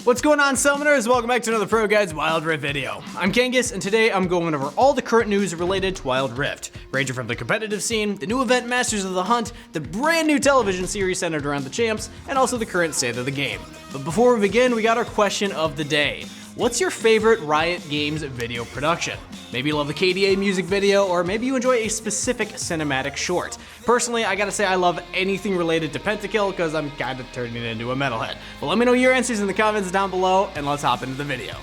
What's going on, Summoners? Welcome back to another ProGuides Wild Rift video. I'm Kangas, and today I'm going over all the current news related to Wild Rift, ranging from the competitive scene, the new event Masters of the Hunt, the brand new television series centered around the champs, and also the current state of the game. But before we begin, we got our question of the day. What's your favorite Riot Games video production? Maybe you love the KDA music video, or maybe you enjoy a specific cinematic short. Personally, I gotta say I love anything related to Pentakill because I'm kinda turning into a metalhead. But let me know your answers in the comments down below, and let's hop into the video.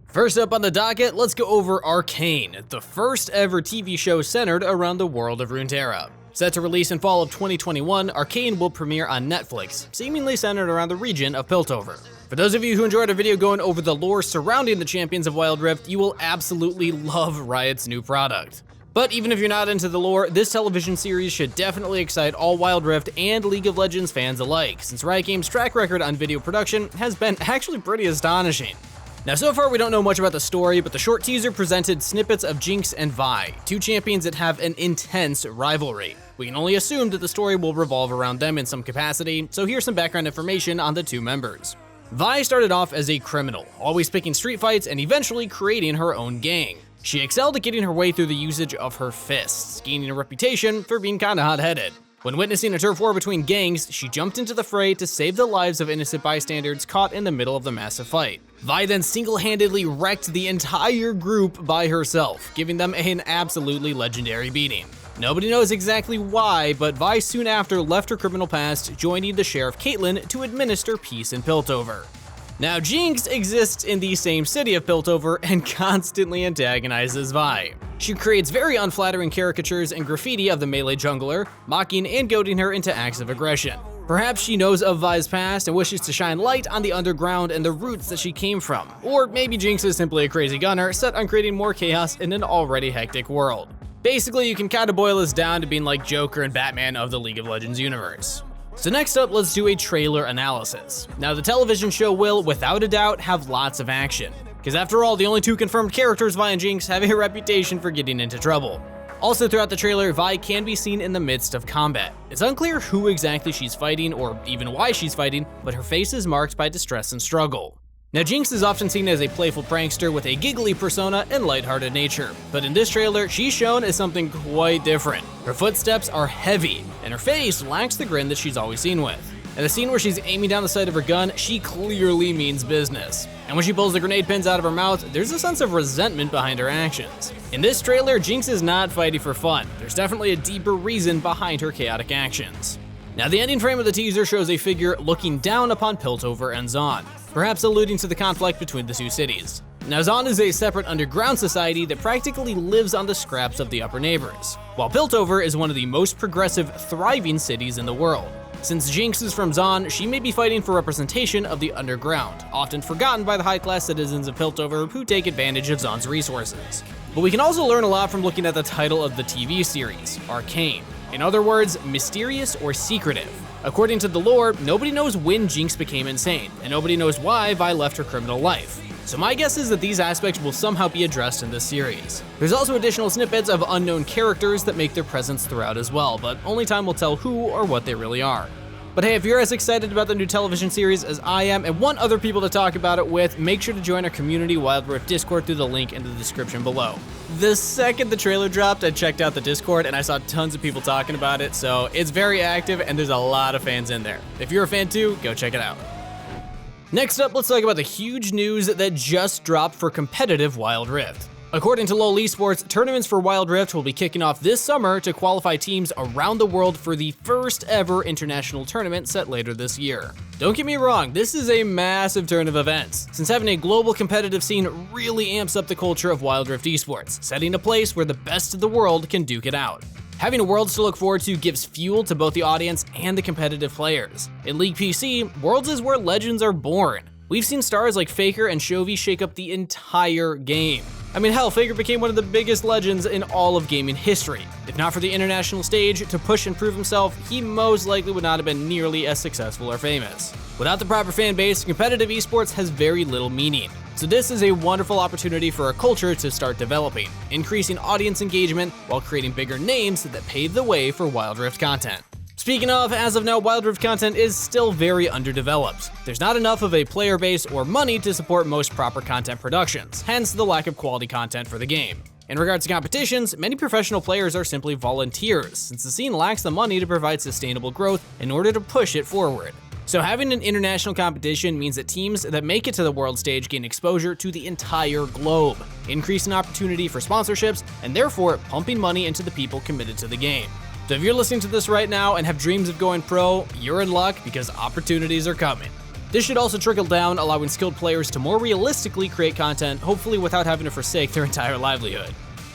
First up on the docket, let's go over Arcane, the first ever TV show centered around the world of Runeterra. Set to release in fall of 2021, Arcane will premiere on Netflix, seemingly centered around the region of Piltover. For those of you who enjoyed our video going over the lore surrounding the champions of Wild Rift, you will absolutely love Riot's new product. But even if you're not into the lore, this television series should definitely excite all Wild Rift and League of Legends fans alike, since Riot Games' track record on video production has been actually pretty astonishing. Now, so far we don't know much about the story, but the short teaser presented snippets of Jinx and Vi, two champions that have an intense rivalry. We can only assume that the story will revolve around them in some capacity, so here's some background information on the two members. Vi started off as a criminal, always picking street fights and eventually creating her own gang. She excelled at getting her way through the usage of her fists, gaining a reputation for being kinda hot-headed. When witnessing a turf war between gangs, she jumped into the fray to save the lives of innocent bystanders caught in the middle of the massive fight. Vi then single-handedly wrecked the entire group by herself, giving them an absolutely legendary beating. Nobody knows exactly why, but Vi soon after left her criminal past, joining the Sheriff Caitlyn to administer peace in Piltover. Now, Jinx exists in the same city of Piltover and constantly antagonizes Vi. She creates very unflattering caricatures and graffiti of the melee jungler, mocking and goading her into acts of aggression. Perhaps she knows of Vi's past and wishes to shine light on the underground and the roots that she came from. Or maybe Jinx is simply a crazy gunner set on creating more chaos in an already hectic world. Basically, you can kinda boil this down to being like Joker and Batman of the League of Legends universe. So next up, let's do a trailer analysis. Now, the television show will, without a doubt, have lots of action. Because after all, the only two confirmed characters, Vi and Jinx, have a reputation for getting into trouble. Also throughout the trailer, Vi can be seen in the midst of combat. It's unclear who exactly she's fighting or even why she's fighting, but her face is marked by distress and struggle. Now, Jinx is often seen as a playful prankster with a giggly persona and lighthearted nature, but in this trailer, she's shown as something quite different. Her footsteps are heavy, and her face lacks the grin that she's always seen with. In the scene where she's aiming down the sight of her gun, she clearly means business. And when she pulls the grenade pins out of her mouth, there's a sense of resentment behind her actions. In this trailer, Jinx is not fighting for fun. There's definitely a deeper reason behind her chaotic actions. Now, the ending frame of the teaser shows a figure looking down upon Piltover and Zaun, perhaps alluding to the conflict between the two cities. Now, Zaun is a separate underground society that practically lives on the scraps of the upper neighbors, while Piltover is one of the most progressive, thriving cities in the world. Since Jinx is from Zaun, she may be fighting for representation of the underground, often forgotten by the high-class citizens of Piltover who take advantage of Zaun's resources. But we can also learn a lot from looking at the title of the TV series, Arcane. In other words, mysterious or secretive. According to the lore, nobody knows when Jinx became insane, and nobody knows why Vi left her criminal life. So my guess is that these aspects will somehow be addressed in this series. There's also additional snippets of unknown characters that make their presence throughout as well, but only time will tell who or what they really are. But hey, if you're as excited about the new television series as I am and want other people to talk about it with, make sure to join our community Wild Rift Discord through the link in the description below. The second the trailer dropped, I checked out the Discord and I saw tons of people talking about it, so it's very active and there's a lot of fans in there. If you're a fan too, go check it out. Next up, let's talk about the huge news that just dropped for competitive Wild Rift. According to LoL Esports, tournaments for Wild Rift will be kicking off this summer to qualify teams around the world for the first ever international tournament set later this year. Don't get me wrong, this is a massive turn of events, since having a global competitive scene really amps up the culture of Wild Rift Esports, setting a place where the best of the world can duke it out. Having a Worlds to look forward to gives fuel to both the audience and the competitive players. In League PC, Worlds is where legends are born. We've seen stars like Faker and Chovy shake up the entire game. I mean, hell, Faker became one of the biggest legends in all of gaming history. If not for the international stage to push and prove himself, he most likely would not have been nearly as successful or famous. Without the proper fan base, competitive esports has very little meaning. So this is a wonderful opportunity for a culture to start developing, increasing audience engagement while creating bigger names that pave the way for Wild Rift content. Speaking of, as of now, Wild Rift content is still very underdeveloped. There's not enough of a player base or money to support most proper content productions, hence the lack of quality content for the game. In regards to competitions, many professional players are simply volunteers, since the scene lacks the money to provide sustainable growth in order to push it forward. So having an international competition means that teams that make it to the world stage gain exposure to the entire globe, increasing opportunity for sponsorships, and therefore pumping money into the people committed to the game. So if you're listening to this right now and have dreams of going pro, you're in luck because opportunities are coming. This should also trickle down, allowing skilled players to more realistically create content, hopefully without having to forsake their entire livelihood.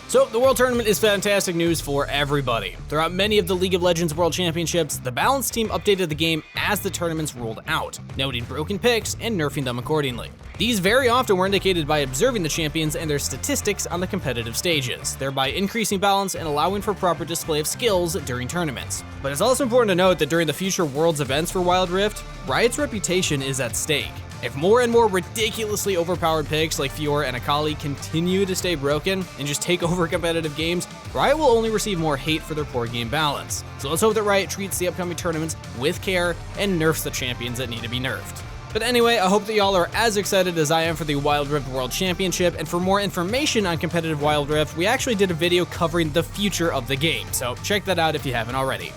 So the World Tournament is fantastic news for everybody. Throughout many of the League of Legends World Championships, the Balance team updated the game as the tournaments rolled out, noting broken picks and nerfing them accordingly. These very often were indicated by observing the champions and their statistics on the competitive stages, thereby increasing balance and allowing for proper display of skills during tournaments. But it's also important to note that during the future Worlds events for Wild Rift, Riot's reputation is at stake. If more and more ridiculously overpowered picks like Fiora and Akali continue to stay broken and just take over competitive games, Riot will only receive more hate for their poor game balance. So let's hope that Riot treats the upcoming tournaments with care and nerfs the champions that need to be nerfed. But anyway, I hope that y'all are as excited as I am for the Wild Rift World Championship, and for more information on competitive Wild Rift, we actually did a video covering the future of the game, so check that out if you haven't already.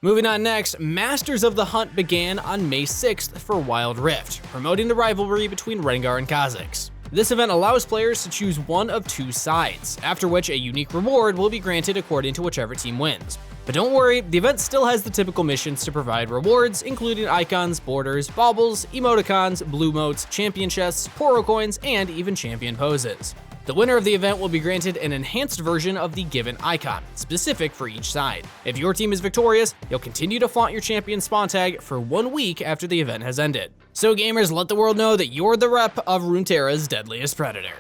Moving on next, Masters of the Hunt began on May 6th for Wild Rift, promoting the rivalry between Rengar and Kha'Zix. This event allows players to choose one of two sides, after which a unique reward will be granted according to whichever team wins. But don't worry, the event still has the typical missions to provide rewards, including icons, borders, baubles, emoticons, blue motes, champion chests, poro coins, and even champion poses. The winner of the event will be granted an enhanced version of the given icon, specific for each side. If your team is victorious, you'll continue to flaunt your champion spawn tag for 1 week after the event has ended. So gamers, let the world know that you're the rep of Runeterra's deadliest predator.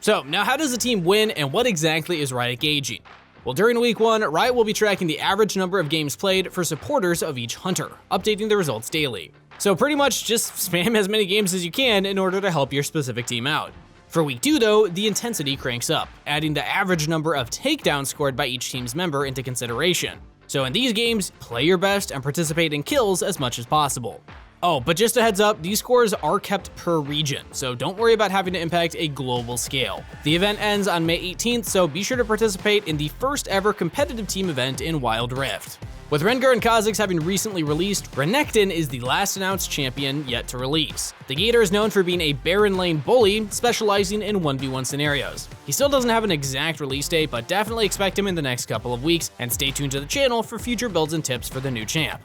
So now how does a team win, and what exactly is Riot gauging? Well, during week 1, Riot will be tracking the average number of games played for supporters of each hunter, updating the results daily. So pretty much just spam as many games as you can in order to help your specific team out. For week 2 though, the intensity cranks up, adding the average number of takedowns scored by each team's member into consideration. So in these games, play your best and participate in kills as much as possible. Oh, but just a heads up, these scores are kept per region, so don't worry about having to impact a global scale. The event ends on May 18th, so be sure to participate in the first ever competitive team event in Wild Rift. With Rengar and Kha'Zix having recently released, Renekton is the last announced champion yet to release. The Gator is known for being a Baron lane bully, specializing in 1v1 scenarios. He still doesn't have an exact release date, but definitely expect him in the next couple of weeks, and stay tuned to the channel for future builds and tips for the new champ.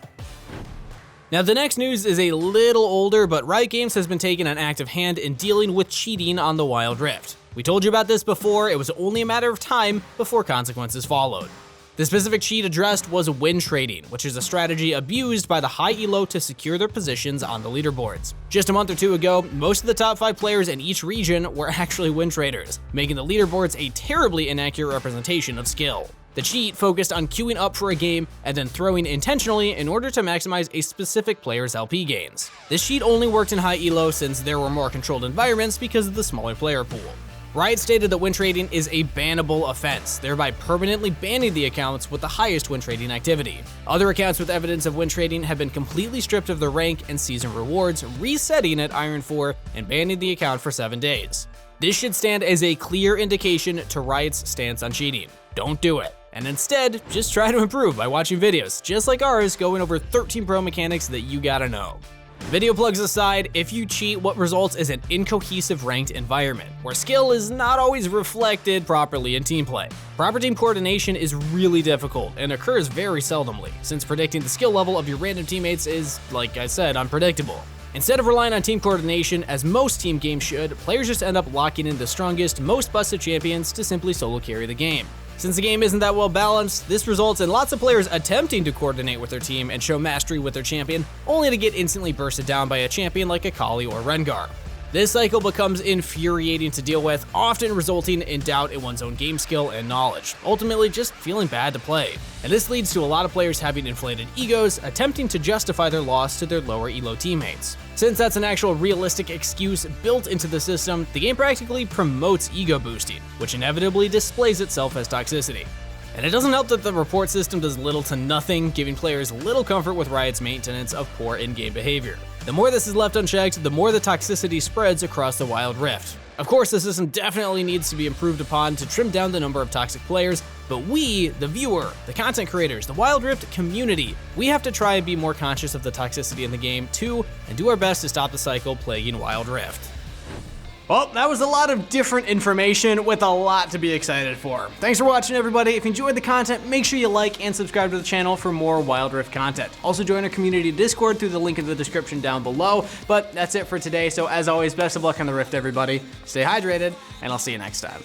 Now the next news is a little older, but Riot Games has been taking an active hand in dealing with cheating on the Wild Rift. We told you about this before, it was only a matter of time before consequences followed. The specific cheat addressed was win trading, which is a strategy abused by the high elo to secure their positions on the leaderboards. Just a month or two ago, most of the top 5 players in each region were actually win traders, making the leaderboards a terribly inaccurate representation of skill. The cheat focused on queuing up for a game and then throwing intentionally in order to maximize a specific player's LP gains. This cheat only worked in high elo since there were more controlled environments because of the smaller player pool. Riot stated that win trading is a bannable offense, thereby permanently banning the accounts with the highest win trading activity. Other accounts with evidence of win trading have been completely stripped of their rank and season rewards, resetting at Iron 4 and banning the account for 7 days. This should stand as a clear indication to Riot's stance on cheating. Don't do it. And instead, just try to improve by watching videos, just like ours, going over 13 pro mechanics that you gotta know. Video plugs aside, if you cheat, what results is an incohesive ranked environment, where skill is not always reflected properly in team play. Proper team coordination is really difficult and occurs very seldomly, since predicting the skill level of your random teammates is, like I said, unpredictable. Instead of relying on team coordination, as most team games should, players just end up locking in the strongest, most busted champions to simply solo carry the game. Since the game isn't that well balanced, this results in lots of players attempting to coordinate with their team and show mastery with their champion, only to get instantly bursted down by a champion like Akali or Rengar. This cycle becomes infuriating to deal with, often resulting in doubt in one's own game skill and knowledge, ultimately just feeling bad to play. And this leads to a lot of players having inflated egos, attempting to justify their loss to their lower elo teammates. Since that's an actual realistic excuse built into the system, the game practically promotes ego boosting, which inevitably displays itself as toxicity. And it doesn't help that the report system does little to nothing, giving players little comfort with Riot's maintenance of poor in-game behavior. The more this is left unchecked, the more the toxicity spreads across the Wild Rift. Of course, the system definitely needs to be improved upon to trim down the number of toxic players, but we, the viewer, the content creators, the Wild Rift community, we have to try and be more conscious of the toxicity in the game too, and do our best to stop the cycle plaguing Wild Rift. Well, that was a lot of different information with a lot to be excited for. Thanks for watching, everybody. If you enjoyed the content, make sure you like and subscribe to the channel for more Wild Rift content. Also join our community Discord through the link in the description down below. But that's it for today, so as always, best of luck on the Rift, everybody. Stay hydrated, and I'll see you next time.